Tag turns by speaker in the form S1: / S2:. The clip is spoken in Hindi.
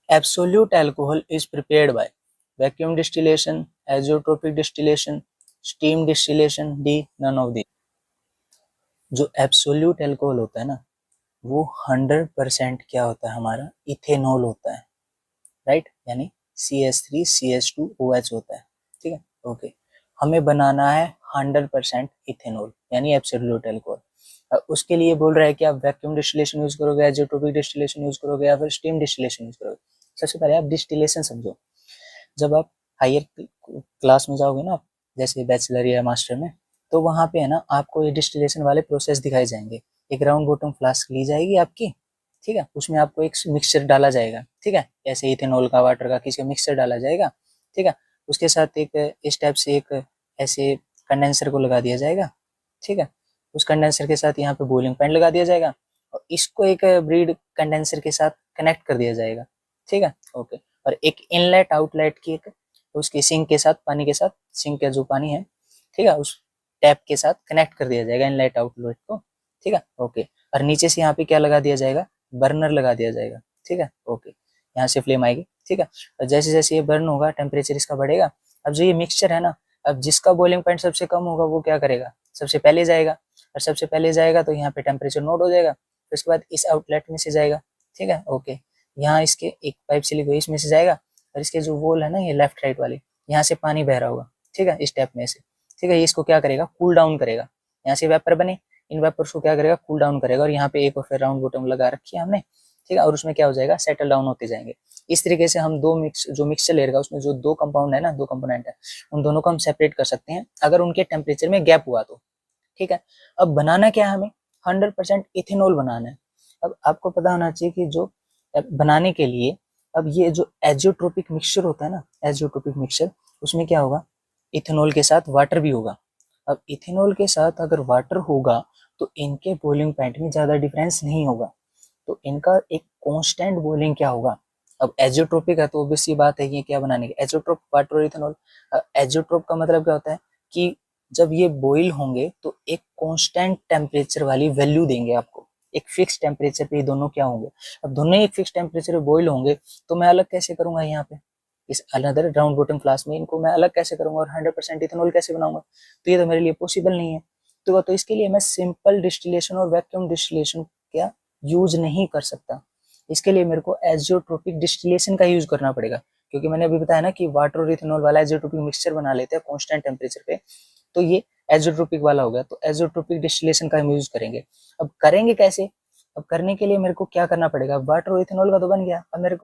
S1: Absolute alcohol is prepared by vacuum distillation, azeotropic distillation, steam distillation, D none of the. जो एब्सोल्यूट अल्कोहल होता है ना, वो 100% क्या होता है हमारा, इथेनॉल होता है, राइट, यानी CH3CH2OH होता है, ठीक है, ओके। हमें बनाना है 100% इथेनॉल यानी एब्सोल्यूट अल्कोहल। उसके लिए बोल रहा है कि आप वैक्यूम डिस्टिलेशन यूज करोगे, एजियोट्रोपिक डिस्टिलेशन यूज करोगे या फिर स्टीम डिस्टिलेशन यूज करोगे। सबसे पहले आप डिस्टिलेशन समझो। जब आप हायर क्लास में जाओगे ना, जैसे बैचलर या मास्टर में, तो वहाँ पे है ना आपको ये डिस्टिलेशन वाले प्रोसेस दिखाए जाएंगे। एक राउंड बॉटम फ्लास्क ली जाएगी आपकी, ठीक है, उसमें आपको एक मिक्सचर डाला जाएगा, ठीक है, ऐसे इथेनॉल का, वाटर का, किसी का मिक्सचर डाला जाएगा, ठीक है। उसके साथ एक इस टाइप से एक ऐसे कंडेंसर को लगा दिया जाएगा, ठीक है। उस कंडेंसर के साथ यहाँ पे बॉइलिंग पॉइंट लगा दिया जाएगा और इसको एक ब्रीड कंडेंसर के साथ कनेक्ट कर दिया जाएगा, ठीक है, ओके। और एक इनलेट आउटलेट की एक उसके सिंक के साथ, पानी के साथ, सिंक का जो पानी है, ठीक है, उस टैप के साथ कनेक्ट कर दिया जाएगा इनलेट आउटलेट को, ठीक है, ओके। और नीचे से यहाँ पे क्या लगा दिया जाएगा, बर्नर लगा दिया जाएगा, ठीक है, ओके। यहाँ से फ्लेम आएगी, ठीक है। और जैसे जैसे ये बर्न होगा टेम्परेचर इसका बढ़ेगा। अब जो ये मिक्सचर है ना, अब जिसका बॉइलिंग पॉइंट सबसे कम होगा वो क्या करेगा, सबसे पहले जाएगा, और सबसे पहले जाएगा तो यहाँ पे टेम्परेचर नोट हो जाएगा, फिर उसके बाद इस आउटलेट में से जाएगा, ठीक है, ओके। यहाँ इसके एक पाइप से हुई इसमें से जाएगा और इसके जो वॉल है ना, ये लेफ्ट राइट वाली, यहाँ से पानी बह रहा होगा, ठीक है, इस टैप में से, ठीक है। इसको क्या करेगा, कूल डाउन करेगा, यहाँ से वेपर बने, इन वेपर्स को क्या करेगा, कूल डाउन करेगा। और यहाँ पे एक और फिर राउंड बॉटम लगा रखी है हमने, ठीक है, और उसमें क्या हो जाएगा, सेटल डाउन होते जाएंगे। इस तरीके से हम जो मिक्सचर लेगा उसमें जो दो कंपाउंड है ना, दो कंपोनेंट है, उन दोनों को हम सेपरेट कर सकते हैं अगर उनके टेम्परेचर में गैप हुआ तो, ठीक है। अब बनाना क्या है हमें, 100% इथेनॉल बनाना है। अब आपको पता होना चाहिए कि जो बनाने के लिए, अब ये जो एजियोट्रोपिक मिक्सचर होता है ना, एजियोट्रोपिक मिक्सचर, उसमें क्या होगा, इथेनॉल के साथ वाटर भी होगा। अब इथेनॉल के साथ अगर वाटर होगा तो इनके बॉइलिंग पॉइंट में ज्यादा डिफरेंस नहीं होगा, तो इनका एक कांस्टेंट बॉइलिंग क्या होगा। अब एजियोट्रोपिक है तो ऑब्वियस सी बात है, ये क्या बनाने के, एजियोट्रोप, वाटर और इथेनॉल। एजियोट्रोप का मतलब क्या होता है कि जब ये बॉइल होंगे तो एक कांस्टेंट टेम्परेचर वाली वैल्यू देंगे आपको, एक फिक्स टेम्परेचर पे ये दोनों क्या होंगे। अब दोनों एक फिक्स टेम्परेचर पे बॉइल होंगे तो मैं अलग कैसे करूंगा, यहाँ पे इस अनदर राउंड बॉटम फ्लास्क में इनको मैं अलग कैसे करूंगा और 100% इथेनॉल कैसे बनाऊंगा, तो ये तो मेरे लिए पॉसिबल नहीं है। तो इसके लिए मैं सिंपल डिस्टिलेशन और वैक्यूम डिस्टिलेशन क्या यूज नहीं कर सकता। इसके लिए मेरे को एजियोट्रोपिक डिस्टिलेशन का यूज करना पड़ेगा, क्योंकि मैंने अभी बताया ना कि वाटर और इथेनॉल वाला एजियोट्रोपिक मिक्सचर बना लेते हैं कांस्टेंट टेम्परेचर पे, तो ये एजियोट्रोपिक वाला हो गया, तो एजियोट्रोपिक डिस्टिलेशन का हम यूज करेंगे। अब करेंगे कैसे, अब करने के लिए मेरे को क्या करना पड़ेगा, वाटर और इथेनॉल का तो बन गया, अब मेरे को